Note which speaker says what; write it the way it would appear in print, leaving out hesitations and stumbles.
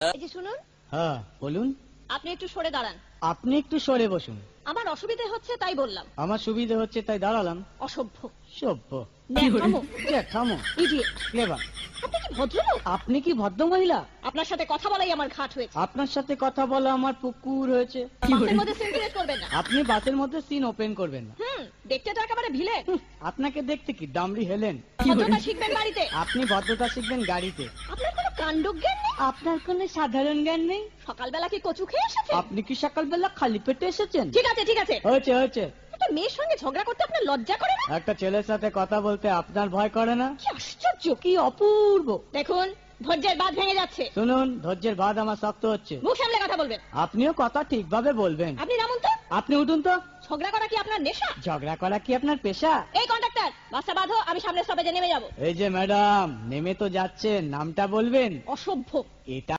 Speaker 1: এই যে শুনুন,
Speaker 2: হ্যাঁ বলুন।
Speaker 1: আপনি একটু সরে দাঁড়ান।
Speaker 2: আপনি একটু সরে বসুন।
Speaker 1: আমার অসুবিধে হচ্ছে তাই বললাম।
Speaker 2: আমার সুবিধে হচ্ছে তাই দাঁড়ালাম।
Speaker 1: অসভ্য,
Speaker 2: সভ্য,
Speaker 1: ন্যাকামো,
Speaker 2: জ্যাঠামো,
Speaker 1: ইডিয়েট।
Speaker 2: ক্লেভার।
Speaker 1: আপনি কি ভদ্রলোক?
Speaker 2: আপনি কি ভদ্র মহিলা?
Speaker 1: আপনার সাথে কথা বলাই আমার ঘাট হয়েছে।
Speaker 2: আপনার সাথে কথা বলা আমার পুকুর হয়েছে।
Speaker 1: বাসের মধ্যে সিন ক্রিয়েট করবেন না।
Speaker 2: আপনি বাসের মধ্যে সিন ওপেন করবেন না।
Speaker 1: দেখতে তো একেবারে ভিলেন।
Speaker 2: আপনাকে দেখতে কি ডামরি হেলেন?
Speaker 1: ভদ্রতা শিখবেন বাড়িতে।
Speaker 2: আপনি ভদ্রতা শিখবেন গাড়িতে।
Speaker 1: আপনার কোনো কাণ্ডজ্ঞান নেই।
Speaker 2: আপনার কোনো সাধারণ জ্ঞান নেই।
Speaker 1: সকালবেলা কি কচু খেয়ে এসেছেন?
Speaker 2: আপনি কি সকালবেলা খালি পেটে এসেছেন?
Speaker 1: ঠিক আছে ঠিক আছে।
Speaker 2: হয়েছে হয়েছে।
Speaker 1: একটা মেয়ের সঙ্গে ঝগড়া করতে আপনার লজ্জা করে না?
Speaker 2: একটা ছেলের সাথে কথা বলতে আপনার ভয় করে না?
Speaker 1: কি আশ্চর্য,
Speaker 2: কি অপূর্ব।
Speaker 1: দেখুন ধৈর্যের বাঁধ ভেঙে যাচ্ছে।
Speaker 2: শুনুন, ধৈর্যের বাঁধ আমার শক্ত হচ্ছে।
Speaker 1: মুখ সামলে কথা বলবেন।
Speaker 2: আপনিও কথা ঠিকভাবে বলবেন।
Speaker 1: আপনি নামুন তো।
Speaker 2: আপনি উঠুন তো।
Speaker 1: ঝগড়া করা কি আপনার নেশা?
Speaker 2: ঝগড়া করা কি আপনার পেশা?
Speaker 1: এই কন্ডাক্টর, বাসটা বাঁধো, আমি সামনের স্টপেজে নেমে যাব।
Speaker 2: এই যে ম্যাডাম, নেমে তো যাচ্ছেন, নামটা বলবেন?
Speaker 1: অসভ্য।
Speaker 2: এটা